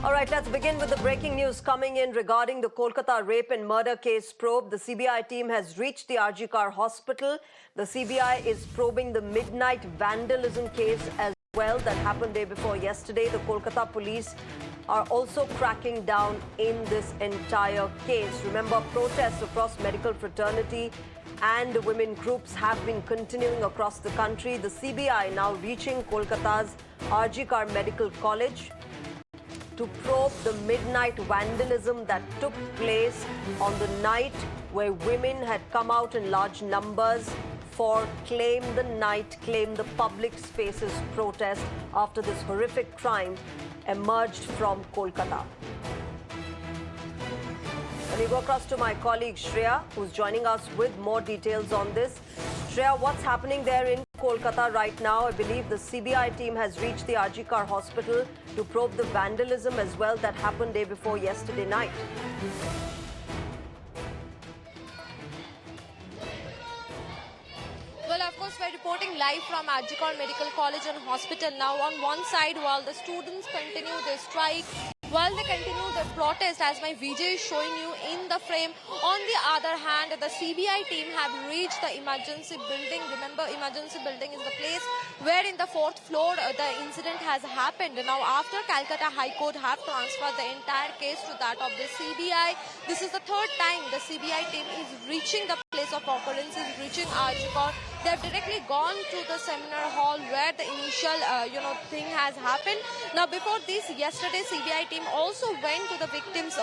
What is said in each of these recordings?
All right, let's begin with the breaking news coming in regarding the Kolkata rape and murder case probe. The CBI team has reached the RG Kar hospital. The CBI is probing the midnight vandalism case as well that happened day before yesterday. The Kolkata police are also cracking down in this entire case. Remember, protests across medical fraternity and women groups have been continuing across the country. The CBI now reaching Kolkata's RG Kar Medical College to probe the midnight vandalism that took place on the night where women had come out in large numbers for Claim the Night, Claim the Public Spaces protest after this horrific crime emerged from Kolkata. Let me go across to my colleague Shreya, who's joining us with more details on this. Shreya, what's happening there in Kolkata right now? I believe the CBI team has reached the RG Kar hospital to probe the vandalism as well that happened day before yesterday night. Well, of course, we're reporting live from RG Kar Medical College and Hospital. Now, on one side, while the students continue their strike, while they continue the protest, as my VJ is showing you in the frame, on the other hand, the CBI team have reached the emergency building. Remember, emergency building is the place where in the 4th floor the incident has happened. Now, after Calcutta High Court have transferred the entire case to that of the CBI, this is the 3rd time the CBI team is reaching the place of occurrence, is reaching RG Kar. They have directly gone to the seminar hall where the initial, thing has happened. Now, before this, yesterday, CBI team also went to the victims'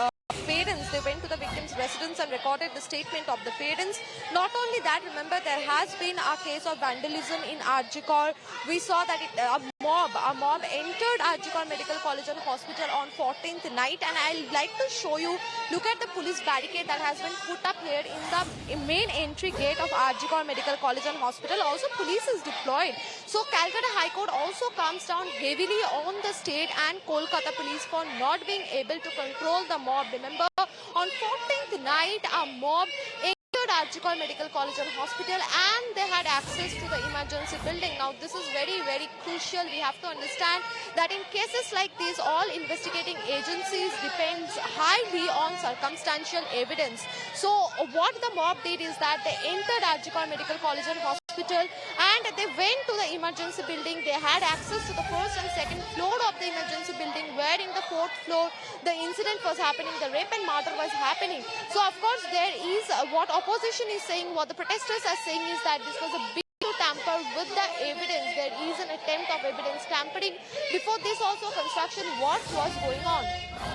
parents. They went to the victims' residence and recorded the statement of the parents. Not only that, remember, there has been a case of vandalism in RG Kar. We saw that a mob entered RG Kar Medical College and Hospital on 14th night, and I'd like to show you, look at the police barricade that has been put up here in the main entry gate of RG Kar Medical College and Hospital. Also, police is deployed. So, Calcutta High Court also comes down heavily on the state and Kolkata police for not being able to control the mob. Remember, on 14th night, a mob entered RG Kar Medical College and Hospital and they had access to the emergency building. Now, this is very, very crucial. We have to understand that in cases like these, all investigating agencies depends highly on circumstantial evidence. So, what the mob did is that they entered RG Kar Medical College and Hospital and they went to the emergency building. They had access to the 1st and 2nd floor of the emergency building, where in the 4th floor the incident was happening, the rape and murder was happening. So of course there is what opposition is saying, what the protesters are saying is that this was a big tamper with the evidence. There is an attempt of evidence tampering. Before this also construction work was going on.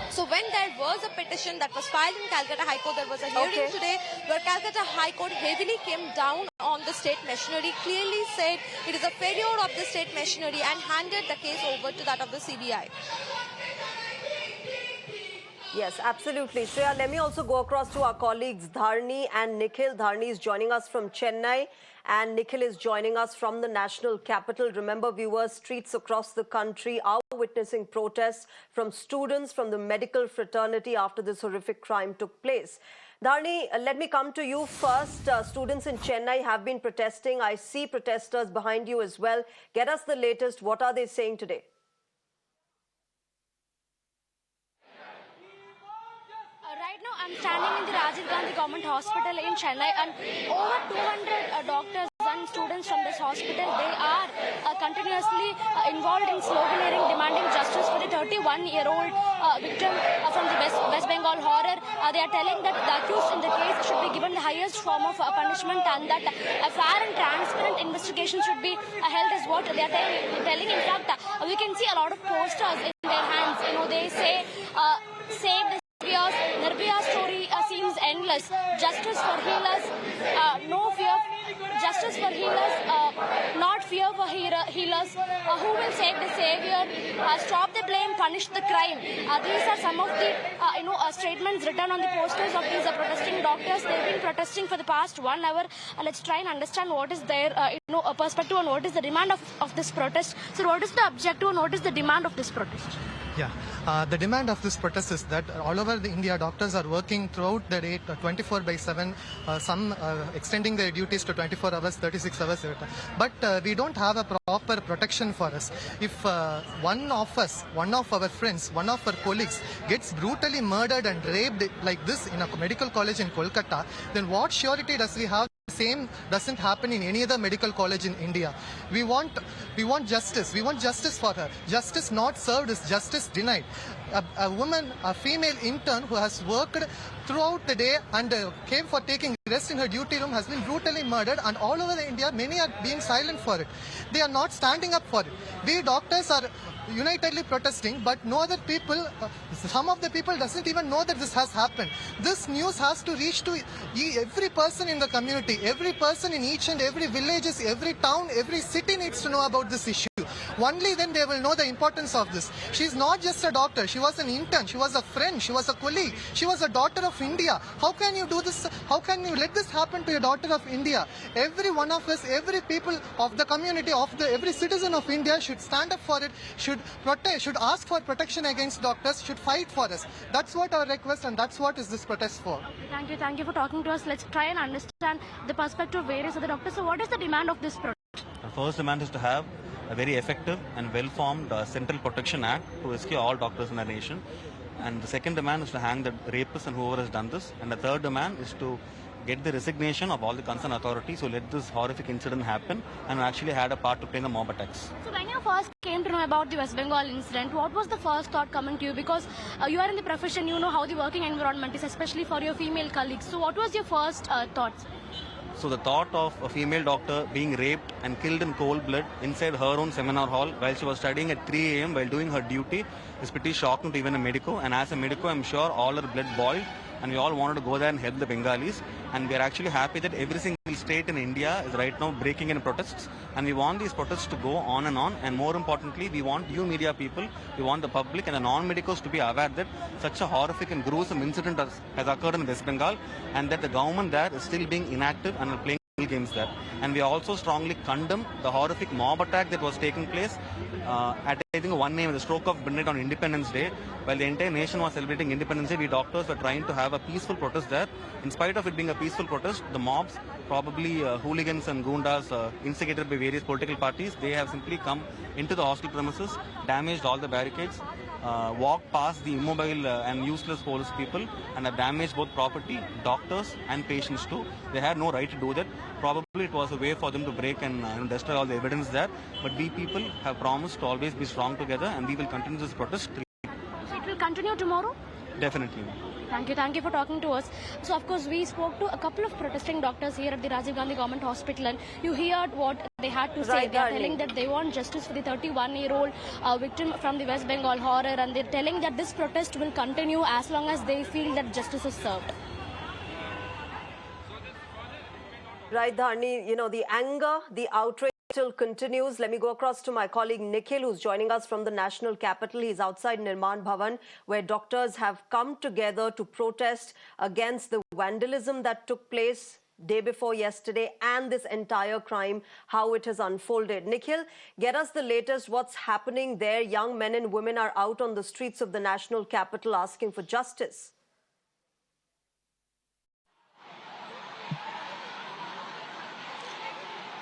So when there was a petition that was filed in Calcutta High Court, there was a hearing today where Calcutta High Court heavily came down on the state machinery, clearly said it is a failure of the state machinery and handed the case over to that of the CBI. Yes, absolutely. Shreya, let me also go across to our colleagues Dharni and Nikhil. Dharni is joining us from Chennai and Nikhil is joining us from the national capital. Remember, viewers, streets across the country are witnessing protests from students from the medical fraternity after this horrific crime took place. Dharni, let me come to you first. Students in Chennai have been protesting. I see protesters behind you as well. Get us the latest. What are they saying today? Right now, I'm standing in the Rajiv Gandhi Government Hospital in Chennai, and over 200 doctors and students from this hospital, they are continuously involved in sloganeering, demanding justice for the 31-year-old victim from the West Bengal horror. They are telling that the accused in the case should be given the highest form of punishment and that a fair and transparent investigation should be held is what they are telling. In fact, we can see a lot of posters in their hands. They say, save the Nirbhaya story seems endless. Justice for healers, no fear. Justice for healers, not fear for healers. Who will save the savior? Stop the blame, punish the crime. These are some of the statements written on the posters of these protesting doctors. They've been protesting for the past 1 hour. Let's try and understand what is their perspective and what is the demand of this protest. So, what is the objective and what is the demand of this protest? Yeah, the demand of this protest is that all over India, doctors are working throughout the day, 24/7, some extending their duties to 24 hours, 36 hours. But we don't have a proper protection for us. If one of us one of our friends, one of our colleagues gets brutally murdered and raped like this in a medical college in Kolkata, then what surety does we have? Same doesn't happen in any other medical college in India. We want justice. We want justice for her. Justice not served is justice denied. A woman, a female intern who has worked throughout the day and came for taking rest in her duty room has been brutally murdered, and all over India many are being silent for it. They are not standing up for it. We doctors are unitedly protesting, but no other people, some of the people doesn't even know that this has happened. This news has to reach to every person in the community, every person in each and every villages, every town, every city needs to know about this issue. Only then they will know the importance of this. She's not just a doctor, she was an intern, she was a friend, she was a colleague, she was a daughter of India. How can you do this? How can you let this happen to a daughter of India? Every one of us, every people of the community, every citizen of India should stand up for it, should protect, should ask for protection against doctors, should fight for us. That's what our request, and that's what is this protest for. Thank you for talking to us. Let's try and understand the perspective of various other doctors. So what is the demand of this protest? The first demand is to have a very effective and well-formed Central Protection Act to rescue all doctors in the nation. And the second demand is to hang the rapists and whoever has done this. And the third demand is to get the resignation of all the concerned authorities who let this horrific incident happen and actually had a part to play in the mob attacks. So when you first came to know about the West Bengal incident, what was the first thought coming to you? Because you are in the profession, you know how the working environment is, especially for your female colleagues. So what was your first thoughts? So the thought of a female doctor being raped and killed in cold blood inside her own seminar hall while she was studying at 3 a.m. while doing her duty is pretty shocking to even a medico. And as a medico, I'm sure all her blood boiled, and we all wanted to go there and help the Bengalis. And we are actually happy that every single state in India is right now breaking in protests, and we want these protests to go on. And more importantly, we want you media people, we want the public and the non-medicos to be aware that such a horrific and gruesome incident has occurred in West Bengal, and that the government there is still being inactive and playing games there. And we also strongly condemn the horrific mob attack that was taking place at, I think, 1 a.m. the stroke of midnight on Independence Day. While the entire nation was celebrating Independence Day, we doctors were trying to have a peaceful protest there. In spite of it being a peaceful protest, the mobs, probably hooligans and goondas instigated by various political parties, they have simply come into the hospital premises, damaged all the barricades, walked past the immobile and useless police people, and have damaged both property, doctors and patients too. They had no right to do that. Probably it was a way for them to break and destroy all the evidence there. But we people have promised to always be strong together, and we will continue this protest. So it will continue tomorrow? Definitely. Thank you for talking to us. So of course we spoke to a couple of protesting doctors here at the Rajiv Gandhi Government Hospital, and you heard what they had to say. Right, they are telling that they want justice for the 31-year-old victim from the West Bengal horror, and they're telling that this protest will continue as long as they feel that justice is served. Right, Dharni, you know, the anger, the outrage still continues. Let me go across to my colleague Nikhil, who's joining us from the national capital. He's outside Nirman Bhavan, where doctors have come together to protest against the vandalism that took place day before yesterday and this entire crime, how it has unfolded. Nikhil, get us the latest. What's happening there? Young men and women are out on the streets of the national capital asking for justice.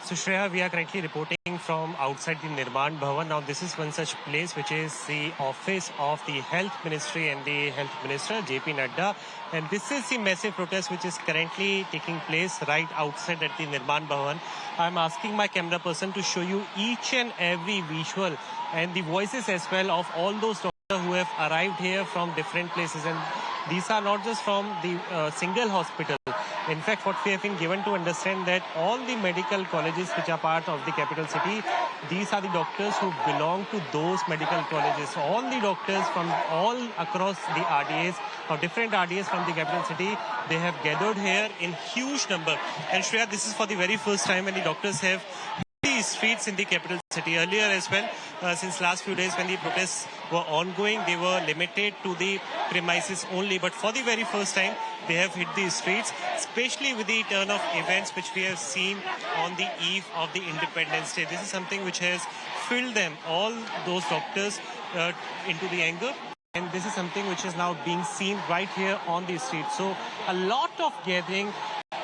So Shreya, we are currently reporting from outside the Nirman Bhavan. Now this is one such place which is the office of the Health Ministry and the Health Minister JP Nadda. And this is the massive protest which is currently taking place right outside at the Nirman Bhavan. I'm asking my camera person to show you each and every visual and the voices as well of all those doctors who have arrived here from different places. And these are not just from the single hospital. In fact, what we have been given to understand that all the medical colleges which are part of the capital city, these are the doctors who belong to those medical colleges. All the doctors from all across the RDAs, or different RDAs from the capital city, they have gathered here in huge number. And Shreya, this is for the very first time when the doctors have the streets in the capital city. Earlier as well, since last few days when the protests were ongoing, they were limited to the premises only. But for the very first time, they have hit the streets, especially with the turn of events which we have seen on the eve of the Independence Day. This is something which has filled them, all those doctors, into the anger. And this is something which is now being seen right here on the street. So a lot of gathering.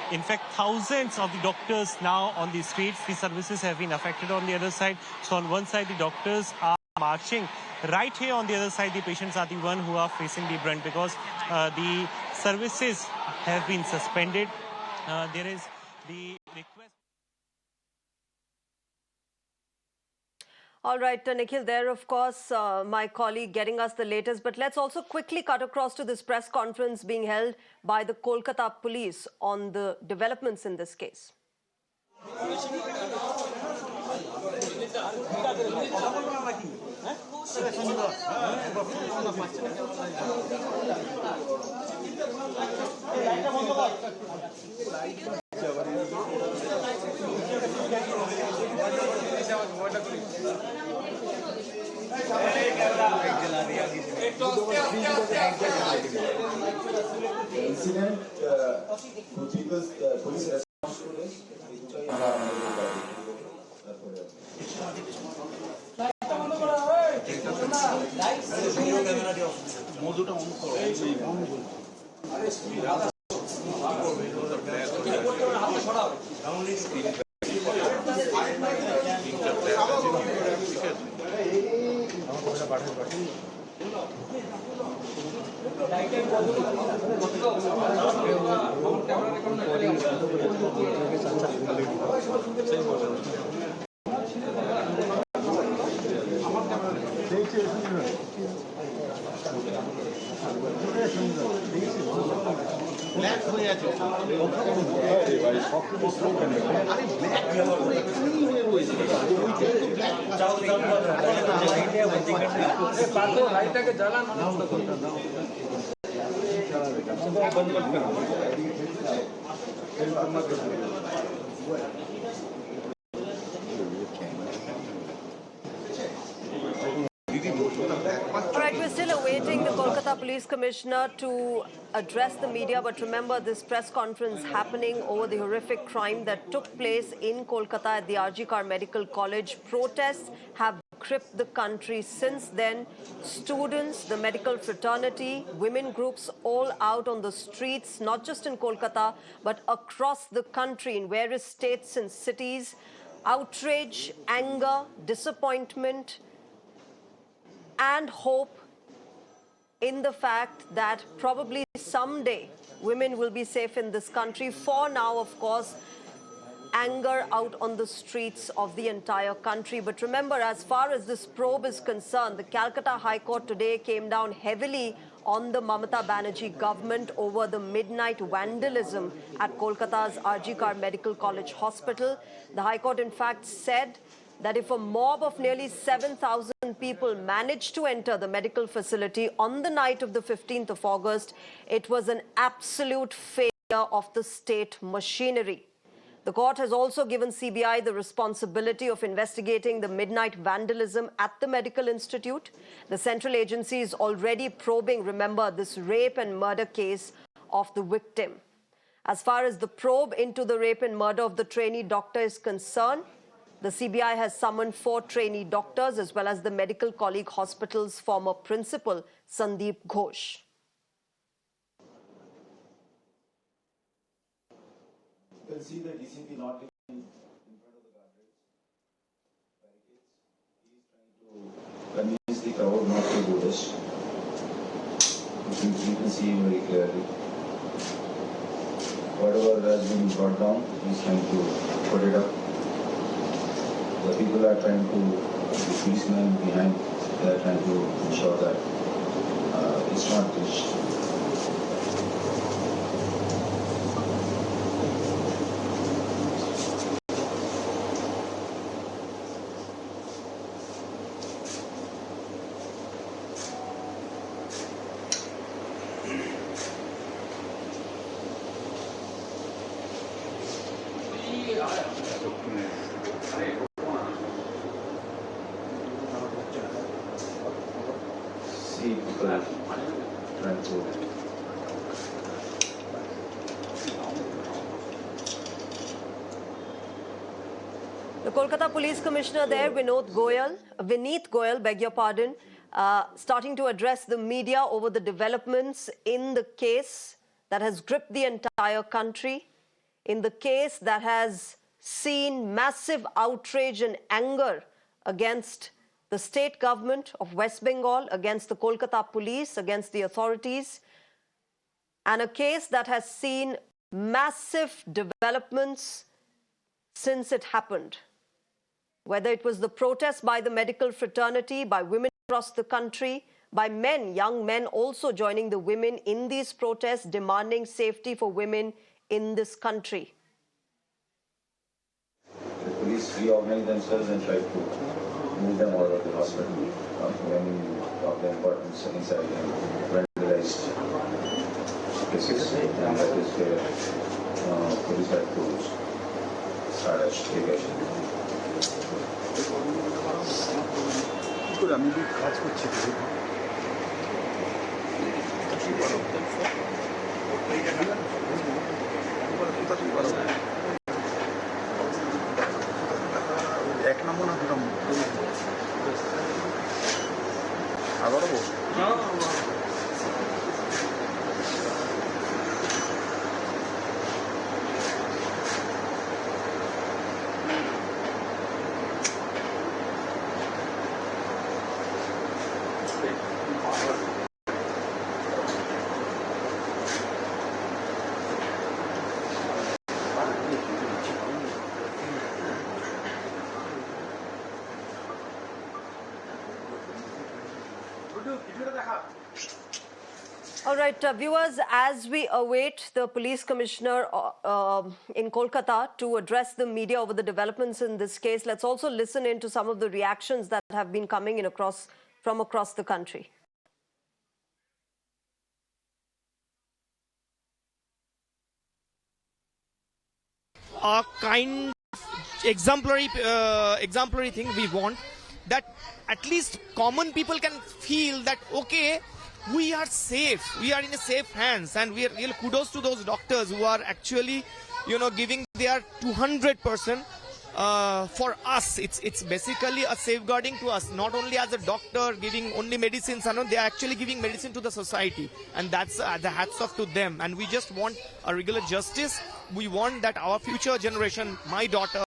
In fact, thousands of the doctors now on the streets. The services have been affected on the other side. So on one side, the doctors are marching right here on the other side, the patients are the one who are facing the brunt because the services have been suspended. There is the request. All right, Nikhil, there, of course, my colleague getting us the latest. But let's also quickly cut across to this press conference being held by the Kolkata police on the developments in this case. Incident, police response to this, All right, we're still awaiting the Kolkata Police Commissioner to address the media. But remember, this press conference happening over the horrific crime that took place in Kolkata at the RG Kar Medical College. Protests have gripped the country since then. Students, the medical fraternity, women groups all out on the streets, not just in Kolkata, but across the country in various states and cities. Outrage, anger, disappointment, and hope in the fact that probably someday women will be safe in this country. For now, of course, anger out on the streets of the entire country. But remember, as far as this probe is concerned, the Calcutta High Court today came down heavily on the Mamata Banerjee government over the midnight vandalism at Kolkata's RG Kar Medical College Hospital. The High Court, in fact, said that if a mob of nearly 7,000 people managed to enter the medical facility on the night of the 15th of August, it was an absolute failure of the state machinery. The court has also given CBI the responsibility of investigating the midnight vandalism at the medical institute. The central agency is already probing, remember, this rape and murder case of the victim. As far as the probe into the rape and murder of the trainee doctor is concerned, the CBI has summoned 4 trainee doctors as well as the Medical Colleague Hospital's former principal, Sandeep Ghosh. you can see the DCP not in front of the guardrails, barricades. He is trying to convince the crowd not to do this. You can see very clearly. Whatever has been brought down, he is trying to put it up. The people are trying to, the policemen behind, they are trying to ensure that it's not this. See people trying to. The Kolkata Police Commissioner there, Vineet Goyal, beg your pardon, starting to address the media over the developments in the case that has gripped the entire country, in the case that has seen massive outrage and anger against the state government of West Bengal against the Kolkata police, against the authorities, and a case that has seen massive developments since it happened. Whether it was the protest by the medical fraternity, by women across the country, by men, young men also joining the women in these protests, demanding safety for women in this country. The police reorganized themselves and tried to move them out of the hospital. Many of them got inside and vandalized places, and that is where police had to start a take action. এক নম্বর না দু নম্বর আবারও All right, viewers, as we await the police commissioner in Kolkata to address the media over the developments in this case, let's also listen in to some of the reactions that have been coming in from across the country. A kind of exemplary thing we want, that at least common people can feel that, okay, we are safe, we are in a safe hands, and we are real kudos to those doctors who are actually, giving their 200% for us. It's basically a safeguarding to us, not only as a doctor giving only medicines, they are actually giving medicine to the society, and that's the hats off to them. And we just want a regular justice. We want that our future generation, my daughter,